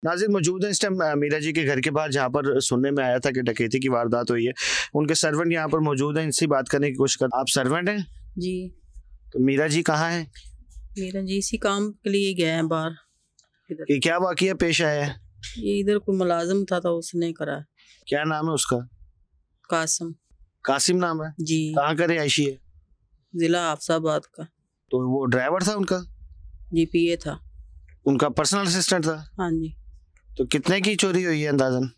नाज़रीन मौजूद है इस टाइम मीरा जी के घर के बाहर, जहाँ पर सुनने में आया था कि डकैती की वारदात हुई है। उनके सर्वेंट यहाँ पर मौजूद हैं, इनसे बात करने की कोशिश कर। आप सर्वेंट हैं जी? तो मीरा जी कहाँ हैं? मीरा जी इसी काम के लिए गए हैं बाहर। इधर ये क्या वाकया पेश आया है? ये इधर कोई मुलाजिम था तो उसने करा। क्या नाम है उसका? कासिम। कासिम नाम है? जी। कहाँ का रिहायशी है? जिला हाफसाबाद का। तो वो ड्राइवर था उनका? जी, पीए था। उनका पर्सनल असिस्टेंट था? हाँ जी। तो कितने की चोरी हुई है अंदाजन?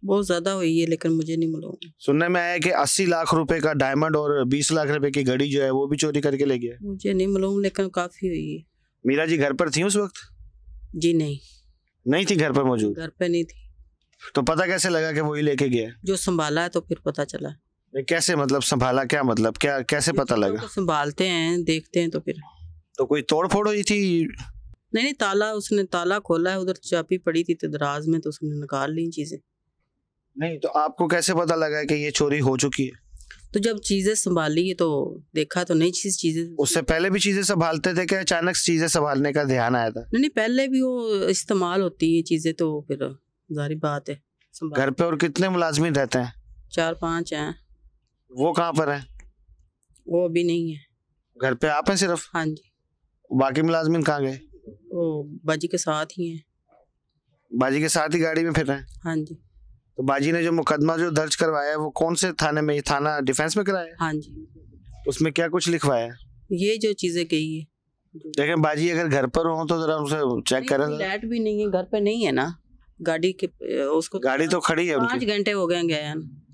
बहुत ज्यादा हुई है लेकिन मुझे नहीं मालूम। सुनने में आया कि 80 लाख रुपए का डायमंड और 20 लाख रुपए की घड़ी जो है वो भी चोरी करके ले गया। मुझे नहीं मालूम लेकिन काफी हुई है। मीरा जी घर पर थी उस वक्त? जी नहीं। नहीं थी घर पर मौजूद? घर पे नहीं थी। तो पता कैसे लगा कि वही लेके गया? जो संभाला है तो फिर पता चला। कैसे मतलब संभाला? क्या मतलब, क्या कैसे पता लगा? तो संभालते हैं, देखते हैं तो फिर। तो कोई तोड़ फोड़ हुई थी? नहीं, ताला, उसने ताला खोला है, उधर चाबी पड़ी थी तो दराज में, तो उसने निकाल ली चीजें। नहीं तो आपको कैसे पता लगा कि ये चोरी हो चुकी है? तो जब चीजें संभाली तो देखा तो नई चीजें। उससे पहले भी चीजें संभालते थे क्या? अचानक चीजें संभालने का ध्यान आया था? नहीं, पहले भी वो इस्तेमाल होती है चीजें, तो फिर जारी बात है। घर पे और कितने मुलाजमीन रहते हैं? 4-5 हैं। वो कहाँ पर है? वो अभी नहीं है। घर पे आप हैं सिर्फ? हाँ जी। बाकी मुलाजमीन कहाँ गए? वो बाजी के साथ ही हैं। बाजी के साथ ही गाड़ी में फिर रहे हैं? हाँ जी। तो बाजी ने जो मुकदमा जो दर्ज करवाया है वो कौन से थाने में? थाना डिफेंस में कराया? हाँ जी। उसमें क्या कुछ लिखवाया है? ये जो चीजें गई है। देखें बाजी अगर घर पर हो तो जरा उनसे चेक करें। लाइट भी नहीं है, घर पे नहीं है ना गाड़ी के। उसको गाड़ी तो खड़ी है उनकी। 5 घंटे हो गए गए।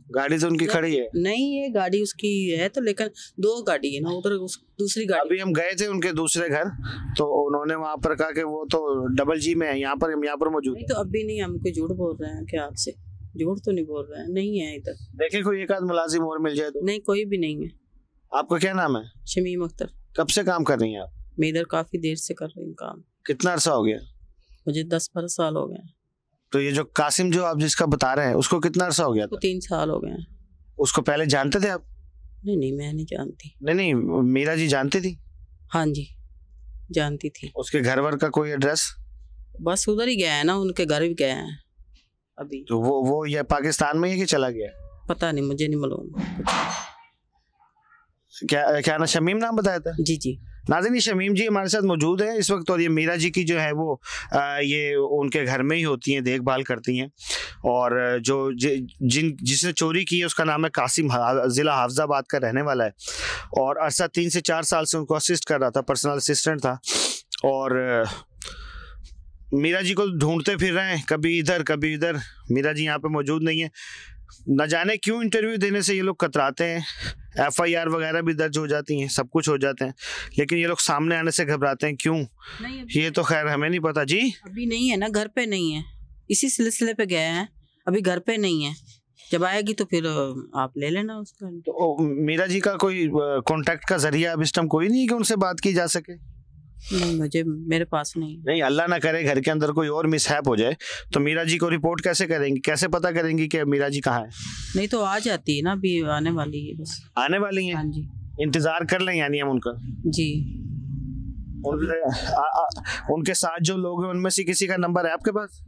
गाड़ी तो उनकी खड़ी है। नहीं, ये गाड़ी उसकी है तो, लेकिन 2 गाड़ी है ना उधर, दूसरी गाड़ी। अभी हम गए थे उनके दूसरे घर, तो उन्होंने वहाँ पर कहा कि वो तो डबल जी में है, यहाँ पर मौजूद नहीं। तो अभी नहीं, हम कोई झूठ बोल रहे हैं क्या आपसे? झूठ तो नहीं बोल रहे हैं, नहीं है इधर। देखे कोई एक आध मुलाजिम और मिल जाए तो। नहीं, कोई भी नहीं है। आपका क्या नाम है? शमीम अख्तर। कब से काम कर रही हैं आप? मैं इधर काफी देर से कर रही हूँ काम। कितना अरसा हो गया? मुझे 10-12 साल हो गए। तो ये जो कासिम जो आप जिसका बता रहे हैं उसको कितना अरसा हो गया था? 3 साल हो गए। उसको पहले जानते थे आप? नहीं, मैं नहीं जानती। नहीं, मीरा जी जानती थी? हाँ जी, जानती थी। उसके घर वर का कोई एड्रेस? बस उधर ही गया है ना, उनके घर भी गया है अभी। तो वो ये पाकिस्तान में है कि चला गया? पता नहीं, मुझे नहीं मालूम। क्या ना शमीम नाम बताया था? जी जी। नाज़रीन शमीम जी हमारे साथ मौजूद है इस वक्त, और ये मीरा जी की जो है वो ये उनके घर में ही होती हैं, देखभाल करती हैं। और जो जिसने चोरी की है उसका नाम है कासिम, ज़िला हाफिज़ाबाद का रहने वाला है, और अरसा 3 से 4 साल से उनको असिस्ट कर रहा था, पर्सनल असिस्टेंट था। और मीरा जी को ढूंढते फिर रहे हैं, कभी इधर कभी इधर। मीरा जी यहाँ पे मौजूद नहीं है। न जाने क्यों इंटरव्यू देने से ये लोग कतराते हैं। FIR वगैरह भी दर्ज हो जाती हैं, सब कुछ हो जाते हैं, लेकिन ये लोग सामने आने से घबराते हैं क्यों? ये तो खैर हमें नहीं पता जी। अभी नहीं है ना, घर पे नहीं है, इसी सिलसिले पे गए हैं, अभी घर पे नहीं है। जब आएगी तो फिर आप ले लेना उसका। तो मीरा जी का कोई कांटेक्ट का जरिया अब इस टाइम कोई नहीं है कि उनसे बात की जा सके? नहीं, मेरे पास नहीं। अल्लाह ना करे घर के अंदर कोई और मिसहैप हो जाए तो मीरा जी को रिपोर्ट कैसे करेंगी? कैसे पता करेंगी कि मीरा जी कहाँ है? नहीं तो आ जाती है ना, अभी आने वाली है बस। आने वाली हैं? हाँ जी। इंतजार कर लें यानी हम उनका? जी। उनके साथ जो लोग हैं उनमें से किसी का नंबर है आपके पास?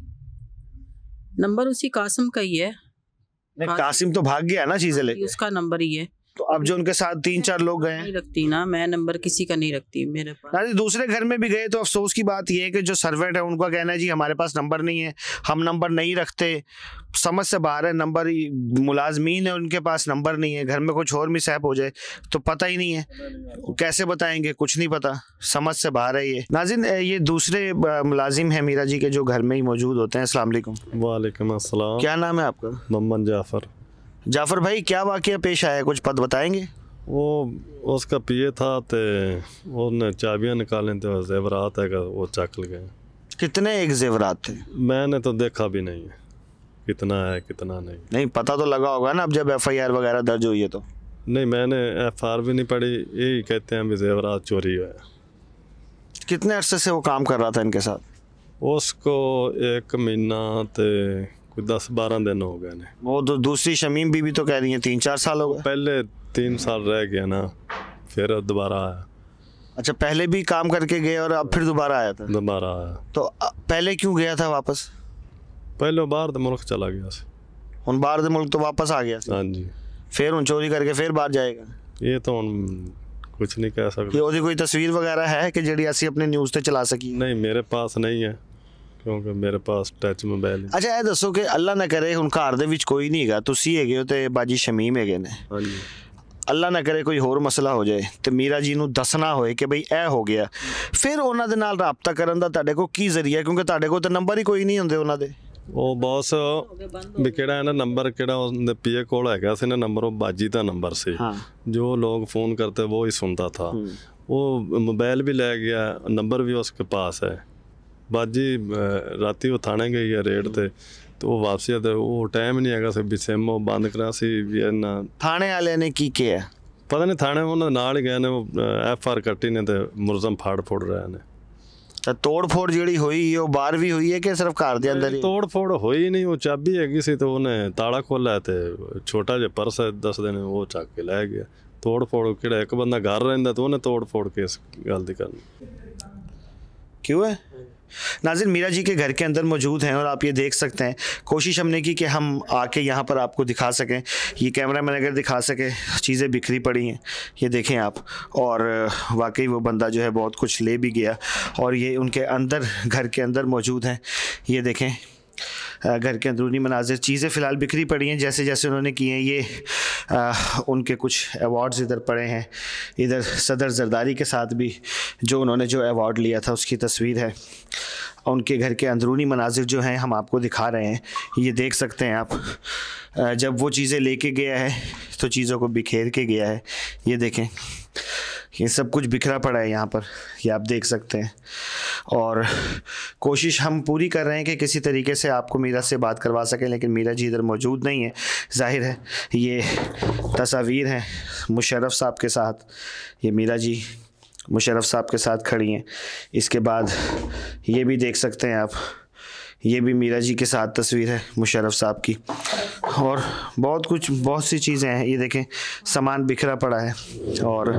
नंबर उसी कासिम का ही है। नहीं, कासिम तो भाग गया ना चीजें लेके। उसका नंबर ही है। तो अब जो उनके साथ 3-4 लोग गए नहीं रखती ना, मैं नंबर किसी का नहीं रखती मेरे पास। दूसरे घर में भी गए तो अफसोस की बात यह है कि जो सर्वेंट है उनका कहना है जी हमारे पास नंबर नहीं है, हम नंबर नहीं रखते। समझ से बाहर है, नंबर मुलाजमीन है उनके पास नंबर नहीं है। घर में कुछ और मिसहैप हो जाए तो पता ही नहीं है, कैसे बताएंगे? कुछ नहीं पता, समझ से बाहर है ये। नाज़रीन ये दूसरे मुलाजिम हैं मीरा जी के जो घर में ही मौजूद होते हैं। अस्सलाम वालेकुम। वालेकुम अस्सलाम। क्या नाम है आपका? मोहम्मद जाफ़र। जाफ़र भाई क्या वाक़या पेश आया, कुछ पता बताएंगे? वो उसका पिए था तो उसने चाबियां निकालें तो जेवरात है वो चक गए। कितने एक जेवरात थे? मैंने तो देखा भी नहीं है कितना है कितना नहीं पता तो लगा होगा ना अब जब FIR वगैरह दर्ज हुई है तो? नहीं, मैंने FIR भी नहीं पढ़ी, यही कहते हैं भी जेवरात चोरी हुआ है। कितने अरसे से वो काम कर रहा था इनके साथ? उसको 1 महीना तो कोई 10-12 दिन हो गए ने। वो तो दूसरी शमीम बीवी तो कह रही है 3-4 साल हो गए। पहले 3 साल रह गया ना, फिर दोबारा आया। अच्छा, पहले भी काम करके गए और अब फिर दोबारा आया था? दोबारा आया। तो पहले क्यों गया था वापस? पहले बाहर दे मुल्क चला गया सी। ਹੁਣ ਬਾਹਰ ਦੇ ਮੁਲਕ ਤੋਂ ਵਾਪਸ ਆ ਗਿਆ ਸੀ, ਹਾਂਜੀ। ਫਿਰ ਹੁਣ ਚੋਰੀ ਕਰਕੇ ਫਿਰ ਬਾਹਰ ਜਾਏਗਾ? ਇਹ ਤਾਂ ਹੁਣ ਕੁਝ ਨਹੀਂ ਕਹਿ ਕਿ ਸਕਦੇ। ਉਹਦੀ ਕੋਈ ਤਸਵੀਰ ਵਗੈਰਾ ਹੈ ਕਿ ਜਿਹੜੀ ਅਸੀਂ ਆਪਣੀ ਨਿਊਜ਼ ਤੇ ਚਲਾ ਸਕੀਏ? ਨਹੀਂ, ਮੇਰੇ ਪਾਸ ਨਹੀਂ ਹੈ, ਕਿਉਂਕਿ ਮੇਰੇ ਪਾਸ ਟੱਚ ਮੋਬਾਈਲ। ਅੱਛਾ, ਇਹ ਦੱਸੋ ਕਿ ਅੱਲਾ ਨਾ ਕਰੇ ਹੁਣ ਘਰ ਦੇ ਵਿੱਚ ਕੋਈ ਨਹੀਂ ਹੈਗਾ, ਤੁਸੀਂ ਹੈਗੇ ਹੋ ਤੇ ਬਾਜੀ ਸ਼ਮੀਮ ਹੈਗੇ ਨੇ, ਹਾਂਜੀ। ਅੱਲਾ ਨਾ ਕਰੇ ਕੋਈ ਹੋਰ ਮਸਲਾ ਹੋ ਜਾਏ ਤੇ ਮੀਰਾ ਜੀ ਨੂੰ ਦੱਸਣਾ ਹੋਏ ਕਿ ਬਈ ਇਹ ਹੋ ਗਿਆ, ਫਿਰ ਉਹਨਾਂ ਦੇ ਨਾਲ ਰਾਬਤਾ ਕਰਨ ਦਾ ਤੁਹਾਡੇ ਕੋਲ ਕੀ ਜ਼ਰੀਆ? ਕਿਉਂਕਿ ਤੁਹਾਡੇ ਕੋਲ ਤਾਂ ਨੰਬਰ ਹੀ ਕੋਈ ਨਹੀਂ ਹੁੰਦੇ ਉਹਨਾਂ ਦੇ। ਉਹ ਬੌਸ ਵੀ ਕਿਹੜਾ ਹੈ ਨਾ ਨੰਬਰ, ਕਿਹੜਾ ਉਹਦੇ ਪੀਏ ਕੋਲ ਹੈਗਾ ਸੀ ਨਾ ਨੰਬਰ, ਉਹ ਬਾਜੀ ਦਾ ਨੰबर ਸੀ। जो लोग फ़ोन करते वो ही सुनता था। वो मोबाइल भी ले गया, नंबर भी उसके पास है। बाजी राती वो थाने गई है रेड थे, तो वो वापसी आते वो टाइम नहीं हैगा सी भी सिम वो बंद करा सी भी ना। थाने वाले ने की किया? पता नहीं, थाने उन्होंने नाल ही गए ने, वो FR कट्टी ने ते मुलजम फाड़ फुड़ रहे ने। ਤਾਂ ਤੋੜ ਫੋੜ ਜਿਹੜੀ ਹੋਈ ਉਹ ਬਾਹਰ ਵੀ ਹੋਈ ਹੈ ਕਿ ਸਿਰਫ ਘਰ ਦੇ ਅੰਦਰ ਹੀ? ਤੋੜ ਫੋੜ ਹੋਈ ਨਹੀਂ, ਉਹ ਚਾਬੀ ਹੈਗੀ ਸੀ ਤੇ ਉਹਨੇ ਤਾਲਾ ਖੋਲ੍ਹਿਆ ਤੇ ਛੋਟਾ ਜਿਹਾ ਪਰਸ ਦੱਸਦੇ ਨੇ ਉਹ ਚੱਕ ਕੇ ਲੈ ਗਿਆ। ਤੋੜ ਫੋੜ ਕਿਹੜਾ, ਇੱਕ ਬੰਦਾ ਘਰ ਰਹਿੰਦਾ ਤੇ ਉਹਨੇ ਤੋੜ ਫੋੜ ਕੇ ਇਸ ਗੱਲ ਦੀ ਕਰਨੀ क्यों है? नाज़रीन, मीरा जी के घर के अंदर मौजूद हैं और आप ये देख सकते हैं। कोशिश हमने की कि हम आके यहाँ पर आपको दिखा सकें, ये कैमरा मैन अगर दिखा सके, चीज़ें बिखरी पड़ी हैं, ये देखें आप। और वाकई वो बंदा जो है बहुत कुछ ले भी गया और ये उनके अंदर घर के अंदर मौजूद हैं। ये देखें घर के अंदरूनी मनाजिर, चीज़ें फ़िलहाल बिखरी पड़ी हैं जैसे जैसे उन्होंने किए हैं। ये उनके कुछ अवार्ड्स इधर पड़े हैं, इधर सदर जरदारी के साथ भी जो उन्होंने जो अवार्ड लिया था उसकी तस्वीर है। उनके घर के अंदरूनी मनाजिर जो हैं हम आपको दिखा रहे हैं, ये देख सकते हैं आप। जब वो चीज़ें लेके गया है तो चीज़ों को बिखेर के गया है। ये देखें, ये सब कुछ बिखरा पड़ा है यहाँ पर, ये आप देख सकते हैं। और कोशिश हम पूरी कर रहे हैं कि किसी तरीके से आपको मीरा से बात करवा सकें, लेकिन मीरा जी इधर मौजूद नहीं है। जाहिर है ये तस्वीर हैं मुशर्रफ साहब के साथ, ये मीरा जी मुशर्रफ साहब के साथ खड़ी हैं। इसके बाद ये भी देख सकते हैं आप, ये भी मीरा जी के साथ तस्वीर है मुशर्रफ साहब की। और बहुत सी चीज़ें हैं, ये देखें सामान बिखरा पड़ा है। और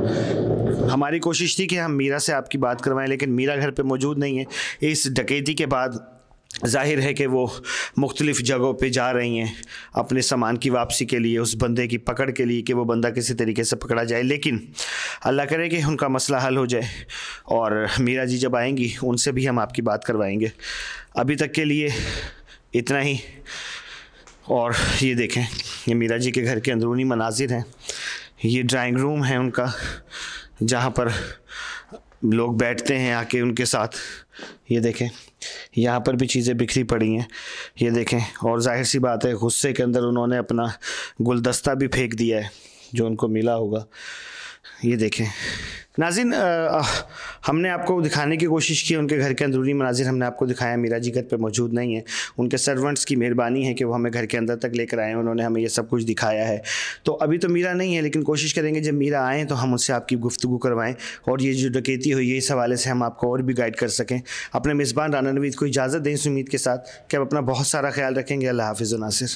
हमारी कोशिश थी कि हम मीरा से आपकी बात करवाएं, लेकिन मीरा घर पे मौजूद नहीं है। इस डकैती के बाद ज़ाहिर है कि वो मुख्तलिफ़ जगहों पे जा रही हैं अपने सामान की वापसी के लिए, उस बंदे की पकड़ के लिए कि वो बंदा किसी तरीके से पकड़ा जाए। लेकिन अल्लाह करे कि उनका मसला हल हो जाए और मीरा जी जब आएंगी उनसे भी हम आपकी बात करवाएंगे। अभी तक के लिए इतना ही। और ये देखें, ये मीरा जी के घर के अंदरूनी मनाजिर हैं। ये ड्राइंग रूम है उनका, जहाँ पर लोग बैठते हैं आके उनके साथ। ये देखें, यहाँ पर भी चीज़ें बिखरी पड़ी हैं, ये देखें। और जाहिर सी बात है गुस्से के अंदर उन्होंने अपना गुलदस्ता भी फेंक दिया है जो उनको मिला होगा। ये देखें नाज़रीन, हमने आपको दिखाने की कोशिश की उनके घर के अंदरूनी मनाजिर हमने आपको दिखाया। मीरा जी घर पे मौजूद नहीं है, उनके सर्वेंट्स की मेहरबानी है कि वो हमें घर के अंदर तक लेकर आए, उन्होंने हमें ये सब कुछ दिखाया है। तो अभी तो मीरा नहीं है, लेकिन कोशिश करेंगे जब मीरा आएँ तो हम उनसे आपकी गुफ्तगू करवाएँ और ये जो डकैती हुई है इस हवाले से हम आपको और भी गाइड कर सकें। अपने मेज़बान राना नवीद को इजाज़त दें इस उम्मीद के साथ कि आप अपना बहुत सारा ख्याल रखेंगे। अल्लाह हाफ़िज़ नासिर।